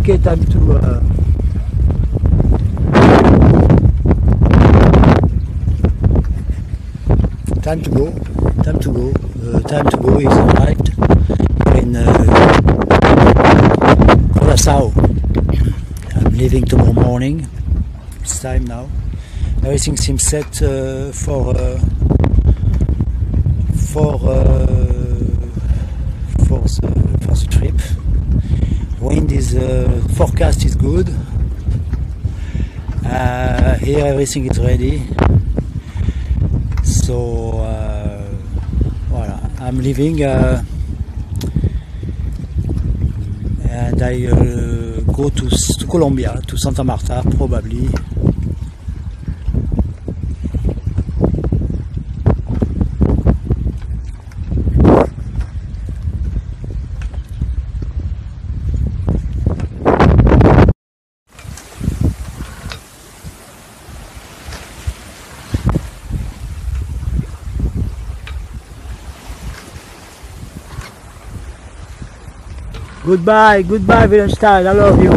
Okay, time to go. Time to go. Time to go is arrived in Curaçao. I'm leaving tomorrow morning. It's time now. Everything seems set for the trip. Wind is forecast is good. Here everything is ready. So voilà, I'm leaving and I go to Colombia, to Santa Marta probably. Goodbye, goodbye Wilhelmstad, I love you.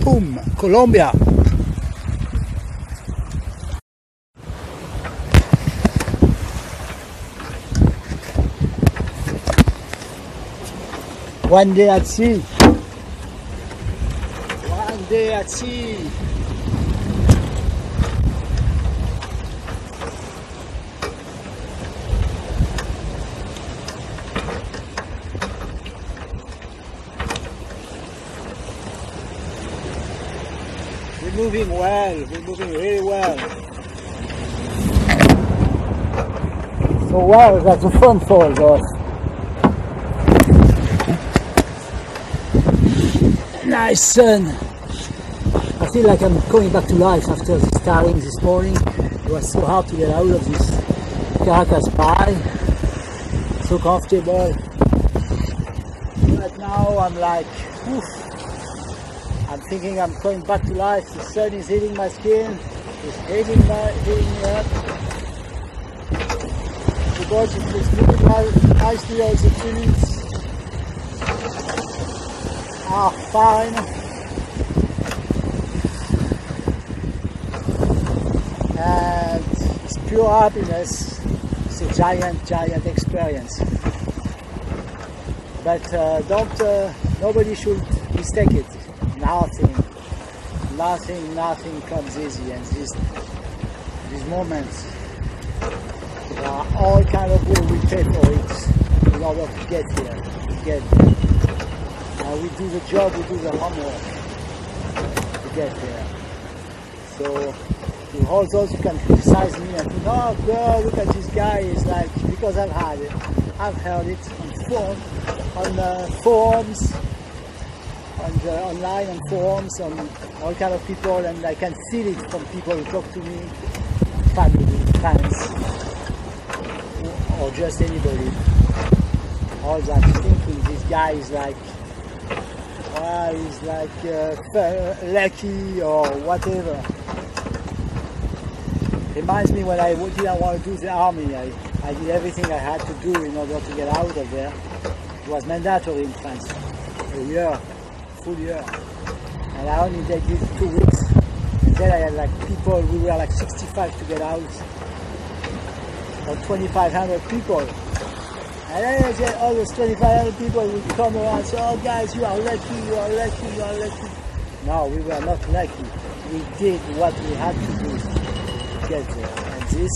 Boom, Colombia. One day at sea. Day at sea. We're moving well, we're moving really well. So well that the phone falls off. Nice sun. I feel like I'm coming back to life after starting this morning. It was so hard to get out of this Caracas pie. So comfortable. But now I'm like, oof. I'm thinking I'm coming back to life. The sun is hitting my skin. It's hitting me up. The boat is just moving nicely. All the trees are fine. And it's pure happiness. It's a giant experience. But nobody should mistake it. Nothing comes easy. And these moments, there are all kind of ways we pay for it in order to get here. And we do the job, we do the homework to get there. So. To all those who can criticize me and think, oh girl, look at this guy, is like, because I've heard it on forums, online on forums, on all kind of people, and I can feel it from people who talk to me, family, friends, or just anybody. All that thinking this guy is like, he's like lucky or whatever. Reminds me when I didn't want to do the army. I did everything I had to do in order to get out of there. It was mandatory in France. A year, full year. And I only did 2 weeks. And then I had like people, we were like 65 to get out. Or 2,500 people. And then all those 2,500 people would come around and say, oh guys, you are lucky, you are lucky, you are lucky. No, we were not lucky. We did what we had to do. Get there. And this,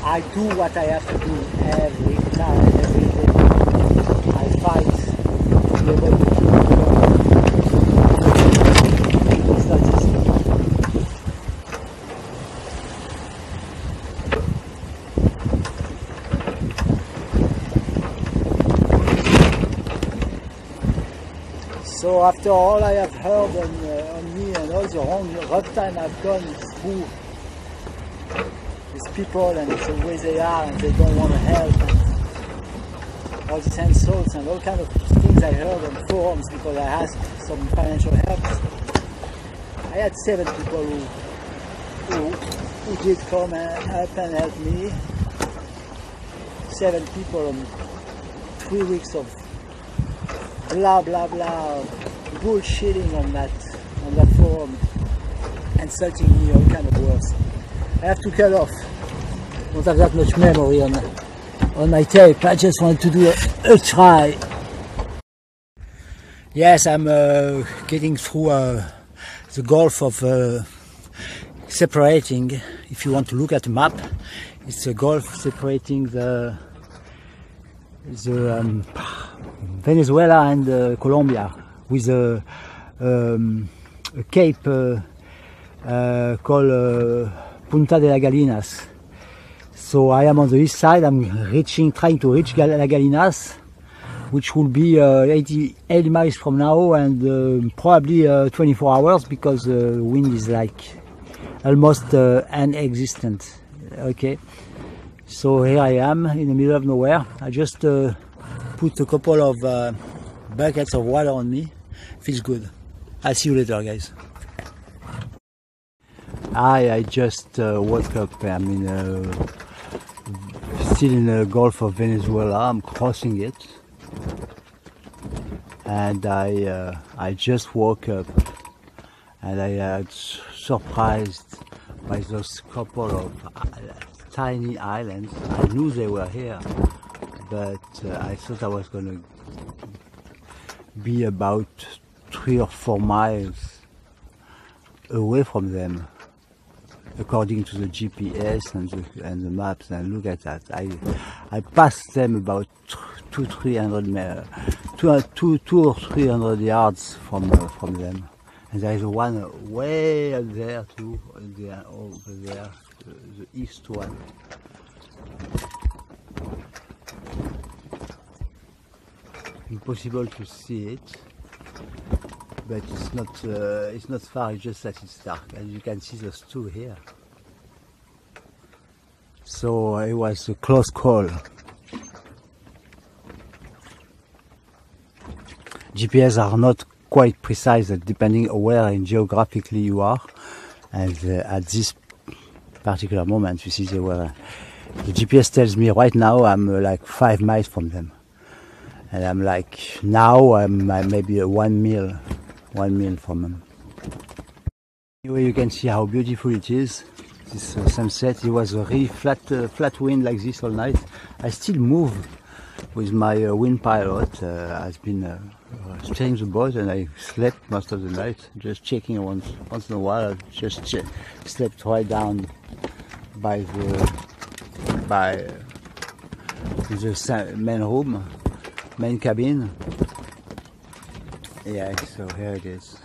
I do what I have to do every time, every day. I fight to be able to do it. It's not easy. So after all I have heard on me and all the rough time I've gone through with people and the way they are and they don't want to help and all these insults and all kind of things I heard on forums because I asked some financial help, I I had 7 people who did come up and help me. 7 people on 3 weeks of blah blah blah bullshitting on that forum, insulting me, all kind of words. I have to cut off. Don't have that much memory on my tape. I just want to do a try. Yes, I'm getting through the gulf of separating. If you want to look at the map, it's a gulf separating the Venezuela and Colombia, with a cape called Punta de las Galinas. So I am on the east side. I'm trying to reach La Galinas, which will be 80 miles from now, and probably 24 hours, because the wind is like almost non-existent. Okay, so here I am in the middle of nowhere. I just put a couple of buckets of water on me. Feels good. I'll see you later, guys. I just woke up. I'm still in the Gulf of Venezuela. I'm crossing it, and I just woke up, and I was surprised by those couple of tiny islands. I knew they were here, but I thought I was going to be about 3 or 4 miles away from them, according to the GPS and the maps. And look at that, I passed them about 200 or 300 yards from them, and there is one way up there too, over there, the east one. Impossible to see it, but it's not far. It's just that it's dark, and you can see those two here. So it was a close call. GPS are not quite precise, depending on where geographically you are, and at this particular moment, you see, the GPS tells me right now I'm like 5 miles from them, and I'm like, now I'm maybe 1 mile from them. Anyway, you can see how beautiful it is, this sunset. It was a really flat wind like this all night. I still move with my wind pilot. I've been steering the boat, and I slept most of the night, just checking once in a while. I just slept right down by the main cabin. Yeah, so here it is.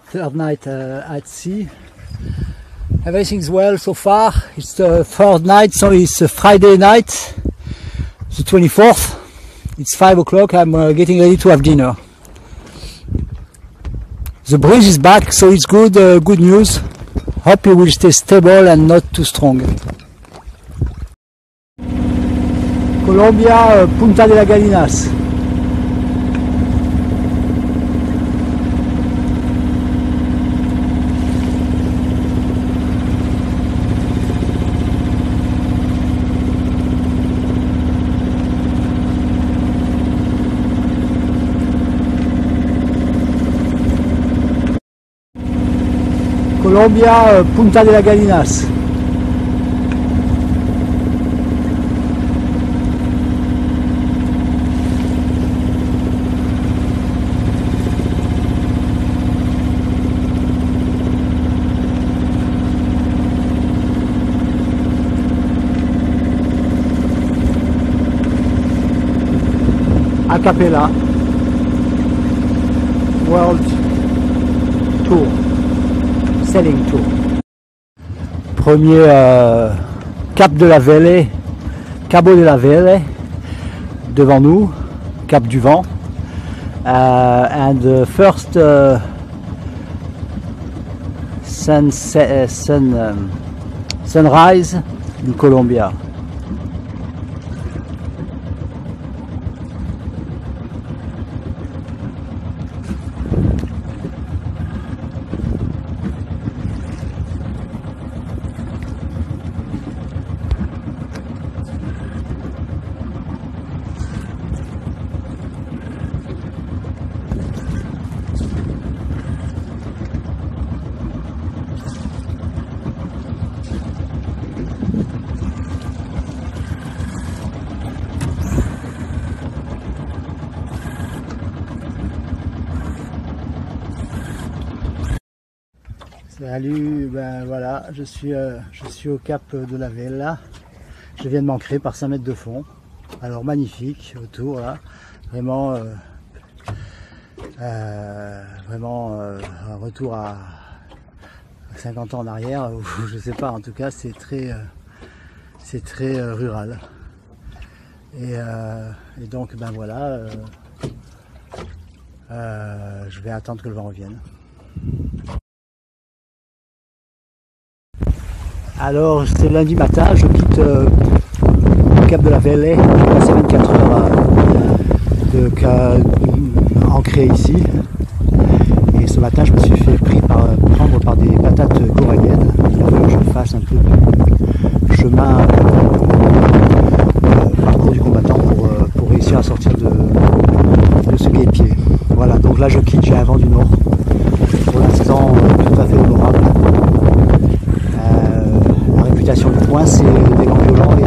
Third night at sea. Everything's well so far. It's the third night, so it's a Friday night, the 24th. It's 5 o'clock. I'm getting ready to have dinner. The breeze is back, so it's good. Good news. Hope it will stay stable and not too strong. Colombia, Punta de las Galinas. Colombia, Punta de las Galinas. Acapella World Tour, Sailing Tour. Premier cap de la Vélée, Cabo de la Vélée, devant nous, cap du vent, and the first sunrise in Colombia. Salut, ben voilà, je suis au cap de la Vella. Je viens de m'ancrer par 5 mètres de fond. Alors magnifique autour là, vraiment, un retour à 50 ans en arrière, ou je sais pas, en tout cas c'est très rural. Et donc ben voilà, je vais attendre que le vent revienne. Alors c'est lundi matin, je quitte le cap de la Vella, c'est 24 heures ancré ici. Et ce matin je me suis fait prendre par des patates coralliennes. Il a fallu que je fasse un peu de chemin parcours du combattant pour réussir à sortir de ce guépier. Voilà, donc là je quitte, j'ai un vent du nord. Pour l'instant tout à fait honorable. La réputation du coin, c'est des vents violents et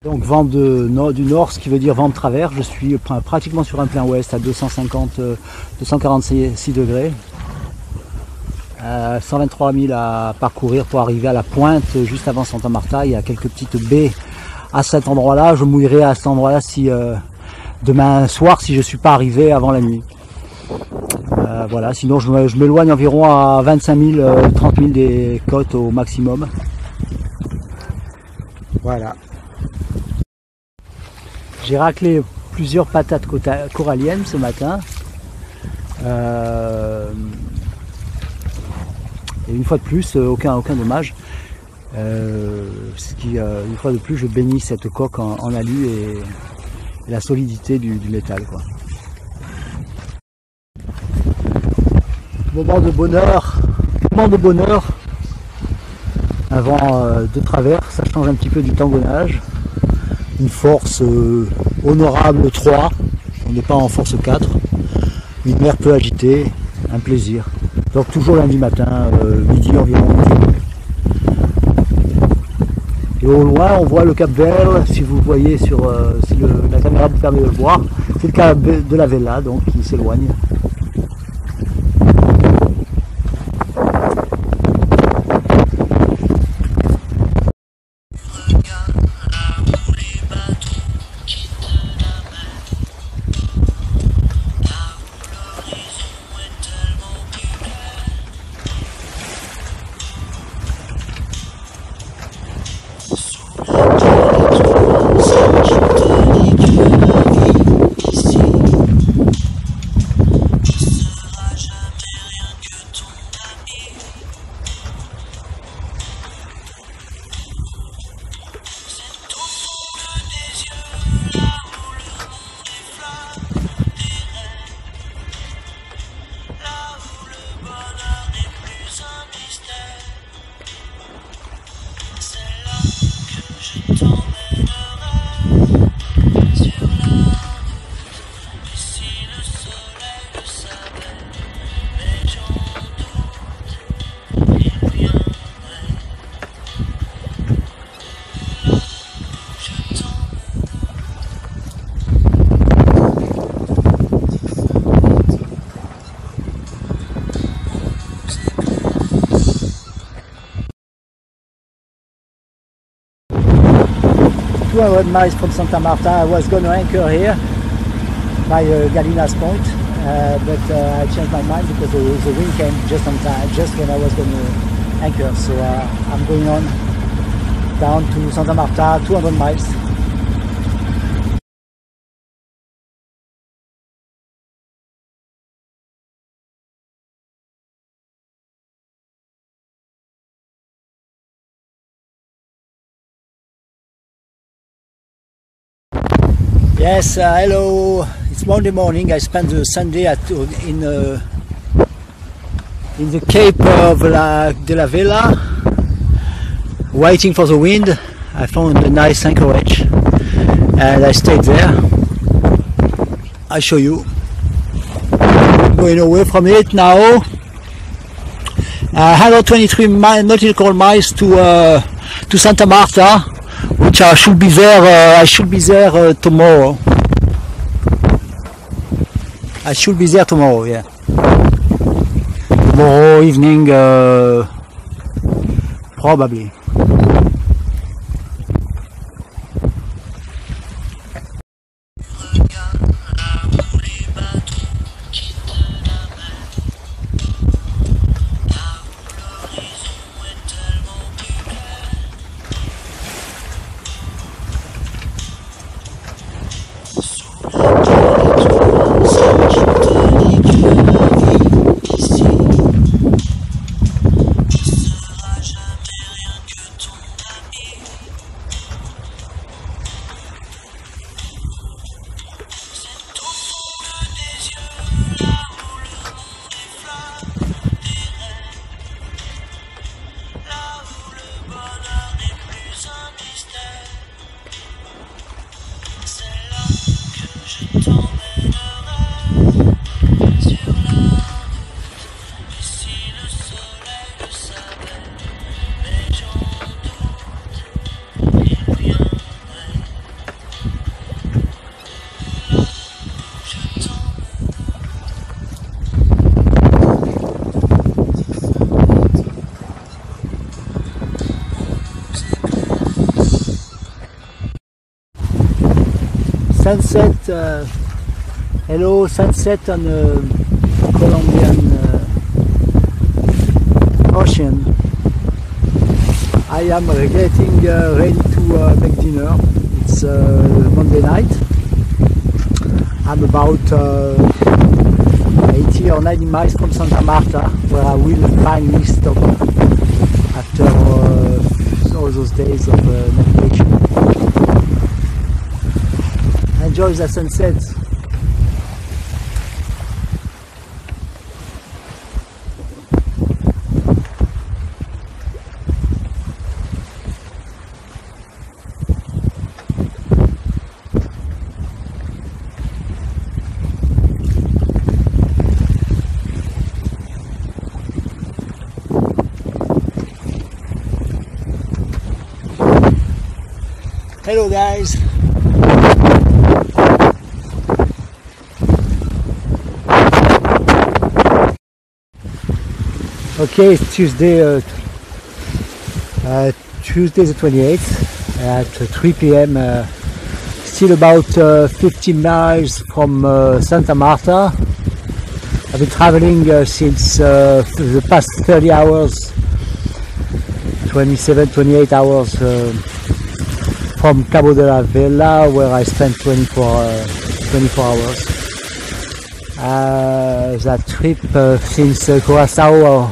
donc vent du nord, ce qui veut dire vent de travers. Je suis pratiquement sur un plein ouest à 246 degrés. 123 000 à parcourir pour arriver à la pointe juste avant Santa Marta. Il y a quelques petites baies à cet endroit-là. Je mouillerai à cet endroit-là si demain soir si je ne suis pas arrivé avant la nuit. Voilà, sinon je m'éloigne environ à 25 000, 30 000 des côtes au maximum. Voilà. J'ai raclé plusieurs patates coralliennes ce matin. Et une fois de plus, aucun dommage. Une fois de plus, je bénis cette coque en alu et la solidité du métal, quoi. Moment de bonheur, un vent de travers, ça change un petit peu du tangonnage. Une force honorable 3, on n'est pas en force 4, une mer peu agitée, un plaisir. Donc toujours lundi matin, midi environ. Et au loin on voit le cap Vella, si vous voyez si la caméra vous permet de le voir, c'est le cap de la Vella donc qui s'éloigne. I was miles from Santa Marta. I was going to anchor here by Galina's Point, but I changed my mind because the wind came just on time, just when I was going to anchor. So I'm going on down to Santa Marta, 200 miles. Yes, hello. It's Monday morning. I spent the Sunday in the Cape of de la Vella, waiting for the wind. I found a nice anchorage, and I stayed there. I show you. I'm going away from it now. 123 nautical miles to Santa Marta. Which I should be there tomorrow. I should be there tomorrow, yeah. Tomorrow evening, probably. Sunset, hello, sunset on the Colombian ocean. I am getting ready to make dinner. It's Monday night. I'm about 80 or 90 miles from Santa Marta, where I will finally stop after all those days of navigation. Enjoy the sunset. Hello guys. Okay, it's Tuesday the 28th at 3 p.m. Still about 15 miles from Santa Marta. I've been traveling since the past 30 hours, 27-28 hours from Cabo de la Vela, where I spent 24 hours. That trip since Curaçao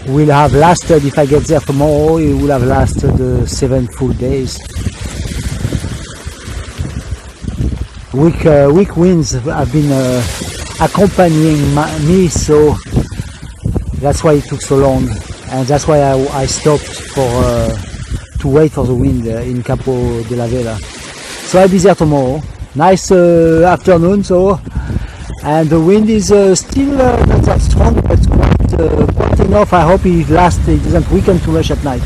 will have lasted, if I get there tomorrow, it will have lasted 7 full days. Weak winds have been accompanying me, so that's why it took so long, and that's why I stopped to wait for the wind in Cabo de la Vela. So I'll be there tomorrow. Nice afternoon, so, and the wind is still not that strong, but quite enough. I hope it doesn't weaken too much at night.